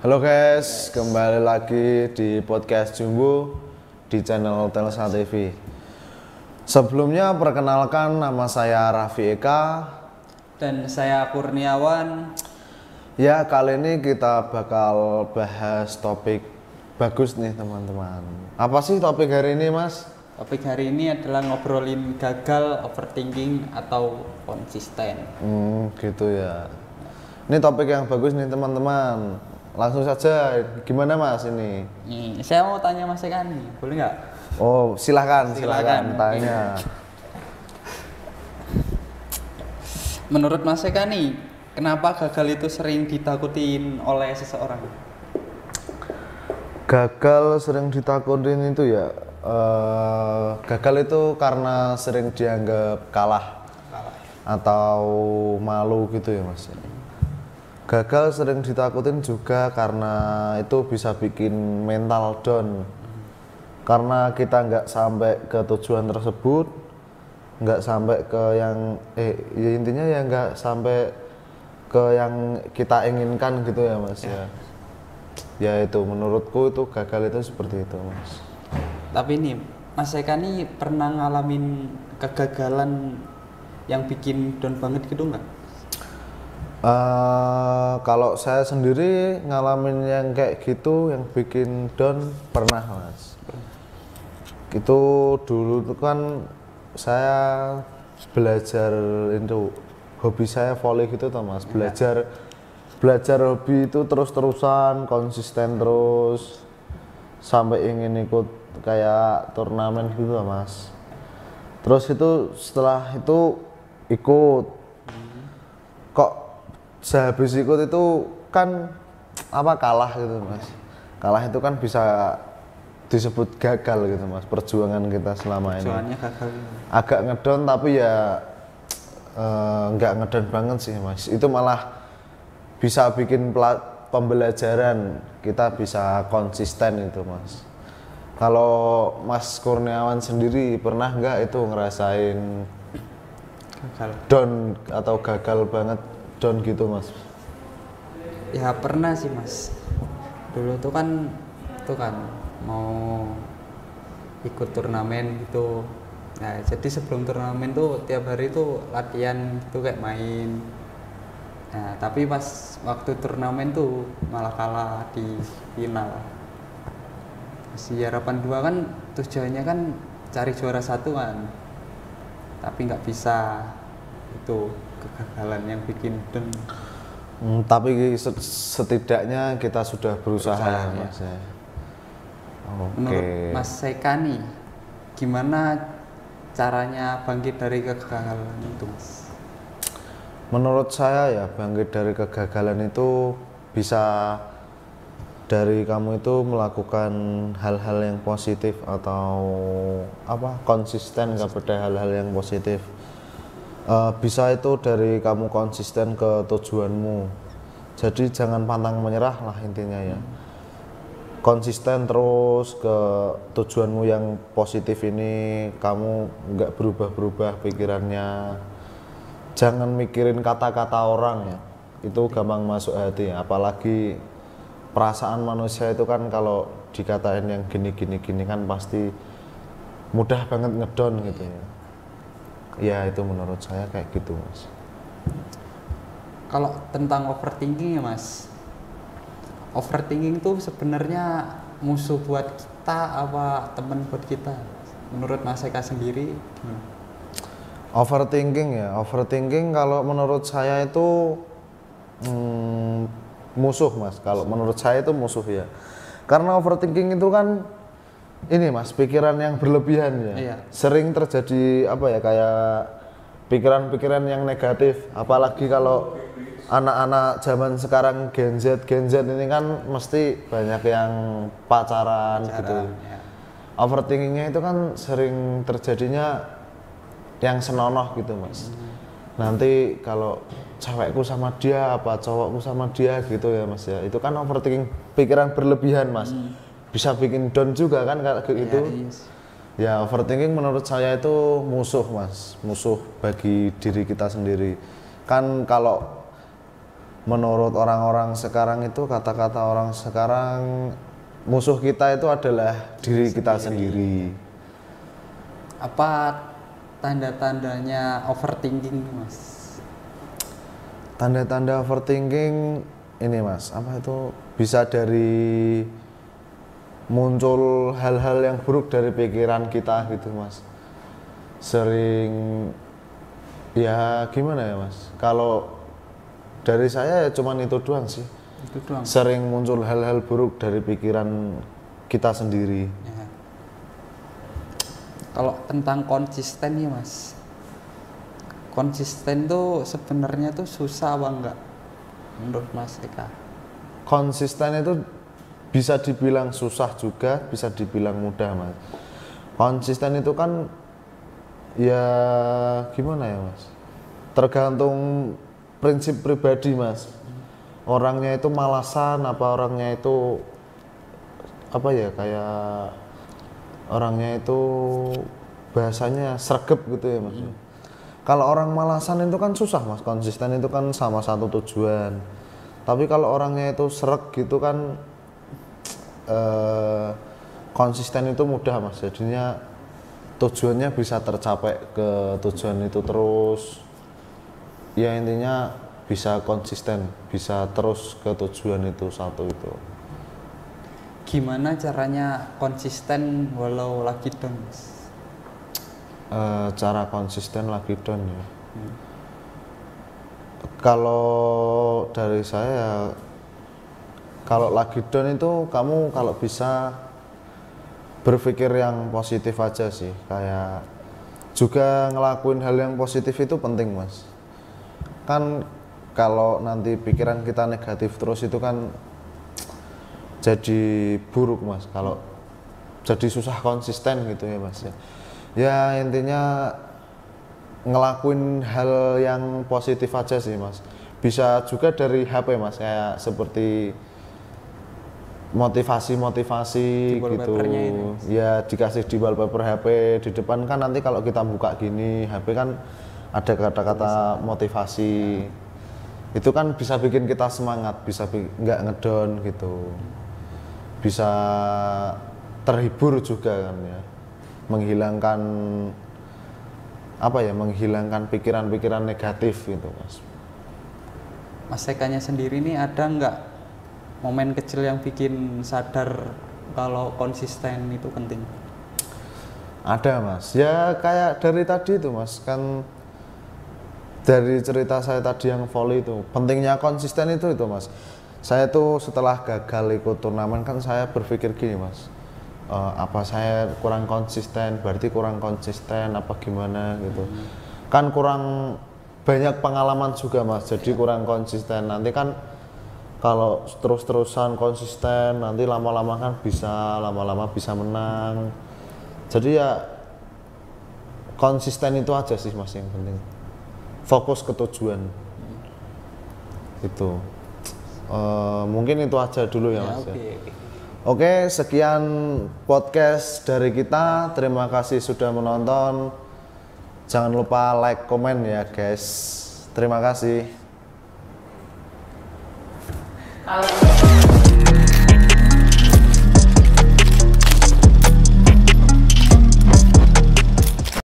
Halo guys, kembali lagi di podcast Jumbo di channel Telsa TV. Sebelumnya perkenalkan, nama saya Raffi Eka dan saya Kurniawan. Ya, kali ini kita bakal bahas topik bagus nih teman-teman. Apa sih topik hari ini, Mas? Topik hari ini adalah ngobrolin gagal, overthinking, atau konsisten. Gitu ya. Ini topik yang bagus nih teman-teman. Langsung saja, gimana Mas ini? Nih, saya mau tanya Mas Eka nih, boleh nggak? Oh, silahkan tanya. Menurut Mas Eka nih, kenapa gagal itu sering ditakutin oleh seseorang? Gagal sering ditakutin itu ya, gagal itu karena sering dianggap kalah atau malu gitu ya Mas. Gagal sering ditakutin juga karena itu bisa bikin mental down, karena kita nggak sampai ke tujuan tersebut, nggak sampai ke yang ya intinya ya nggak sampai ke yang kita inginkan gitu ya Mas ya itu menurutku itu gagal itu seperti itu Mas. Tapi nih Mas Eka nih pernah ngalamin kegagalan yang bikin down banget gitu nggak? Kalau saya sendiri ngalamin yang kayak gitu yang bikin down pernah Mas. Itu dulu tuh kan saya belajar itu, hobi saya volley gitu tuh Mas. Belajar hobi itu terus-terusan, konsisten terus sampai ingin ikut kayak turnamen gitu tuh Mas. Terus itu setelah itu ikut, kok sehabis ikut itu kan kalah gitu Mas. Kalah itu kan bisa disebut gagal gitu Mas, perjuangan kita selama ini. Perjuangannya gagal. Agak ngedon tapi ya nggak ngedon banget sih Mas. Itu malah bisa bikin pembelajaran, kita bisa konsisten itu Mas. Kalau Mas Kurniawan sendiri pernah nggak itu ngerasain Gagal. down atau gagal banget down gitu Mas? Ya pernah sih Mas. Dulu tuh kan mau ikut turnamen gitu. Nah jadi sebelum turnamen tuh tiap hari tuh latihan gitu kayak main. Nah tapi pas waktu turnamen tuh malah kalah di final. Si harapan 2 kan tujuannya kan cari juara 1 kan. Tapi nggak bisa, itu kegagalan yang bikin down. Tapi setidaknya kita sudah berusaha ya Mas ya. Menurut Mas Eka nih, gimana caranya bangkit dari kegagalan itu Mas? Menurut saya ya bangkit dari kegagalan itu bisa dari kamu itu melakukan hal-hal yang positif atau konsisten kepada hal-hal yang positif. Bisa itu dari kamu konsisten ke tujuanmu, jadi jangan pantang menyerah lah intinya ya. Konsisten terus ke tujuanmu yang positif ini, kamu nggak berubah-berubah pikirannya, jangan mikirin kata-kata orang ya, itu gampang masuk hati ya. Apalagi perasaan manusia itu kan kalau dikatain yang gini kan pasti mudah banget ngedon gitu ya. Ya itu menurut saya kayak gitu Mas. Kalau tentang overthinking ya Mas, overthinking tuh sebenarnya musuh buat kita apa teman buat kita? Menurut Mas Eka sendiri gimana? Overthinking kalau menurut saya itu musuh Mas. Kalau menurut saya itu musuh ya. Karena overthinking itu kan ini Mas, pikiran yang berlebihan ya. Iya. Sering terjadi kayak pikiran-pikiran yang negatif. Apalagi kalau anak-anak zaman sekarang Gen Z ini kan mesti banyak yang pacaran gitu. Ya. Overthinkingnya itu kan sering terjadinya yang senonoh gitu Mas. Nanti kalau cewekku sama dia cowokku sama dia gitu ya Mas ya. Itu kan overthinking, pikiran berlebihan Mas. Bisa bikin down juga kan kayak gitu. Yes. Ya overthinking menurut saya itu musuh Mas, musuh bagi diri kita sendiri. Kan kalau menurut orang-orang sekarang itu, kata-kata orang sekarang, musuh kita itu adalah diri kita sendiri. Apa tanda-tandanya overthinking, Mas? Tanda-tanda overthinking ini, Mas, apa itu bisa dari muncul hal-hal yang buruk dari pikiran kita gitu, Mas. Sering, ya gimana ya, Mas, kalau dari saya ya cuman itu doang sih. Itu doang. Sering muncul hal-hal buruk dari pikiran kita sendiri. Ya. Kalau tentang konsisten nih, Mas, konsisten tuh sebenarnya tuh susah apa enggak menurut Mas Eka? Konsisten itu bisa dibilang susah juga, bisa dibilang mudah, Mas. Konsisten itu kan ya gimana ya, Mas, tergantung prinsip pribadi, Mas. Orangnya itu malasan apa orangnya itu apa ya, kayak orangnya itu bahasanya sregep gitu ya, Mas. Kalau orang malasan itu kan susah, Mas. Konsisten itu kan sama satu tujuan. Tapi kalau orangnya itu sreg gitu kan konsisten itu mudah, Mas. Jadinya tujuannya bisa tercapai ke tujuan itu terus. Ya intinya bisa konsisten, bisa terus ke tujuan itu satu itu. Gimana caranya konsisten walau lagi down, Mas? Cara konsisten lagi down ya. Kalau dari saya, kalau lagi down itu kamu kalau bisa berpikir yang positif aja sih. Kayak juga ngelakuin hal yang positif itu penting, Mas. Kan kalau nanti pikiran kita negatif terus itu kan jadi buruk, Mas. Kalau jadi susah konsisten gitu ya, Mas. Ya intinya ngelakuin hal yang positif aja sih, Mas. Bisa juga dari HP, Mas, kayak seperti motivasi gitu. Ya dikasih di wallpaper HP di depan kan, nanti kalau kita buka gini HP kan ada kata-kata motivasi. Itu kan bisa bikin kita semangat, bisa nggak ngedown gitu. Bisa terhibur juga kan ya. Menghilangkan apa ya, menghilangkan pikiran-pikiran negatif gitu, Mas. Mas Ekanya sendiri nih ada nggak momen kecil yang bikin sadar kalau konsisten itu penting? Ada, Mas. Ya kayak dari tadi itu, Mas, kan dari cerita saya tadi yang volley itu, pentingnya konsisten itu, Mas. Saya tuh setelah gagal ikut turnamen kan saya berpikir gini, Mas. Apa saya kurang konsisten, berarti kurang konsisten apa gimana gitu. Kan kurang banyak pengalaman juga, Mas, jadi kurang konsisten. Nanti kan kalau terus-terusan konsisten nanti lama-lama kan lama-lama bisa menang. Jadi ya konsisten itu aja sih, Mas, yang penting. Fokus ke tujuan. Itu mungkin itu aja dulu ya, Mas. Oke, sekian podcast dari kita. Terima kasih sudah menonton. Jangan lupa like, komen ya, guys. Terima kasih.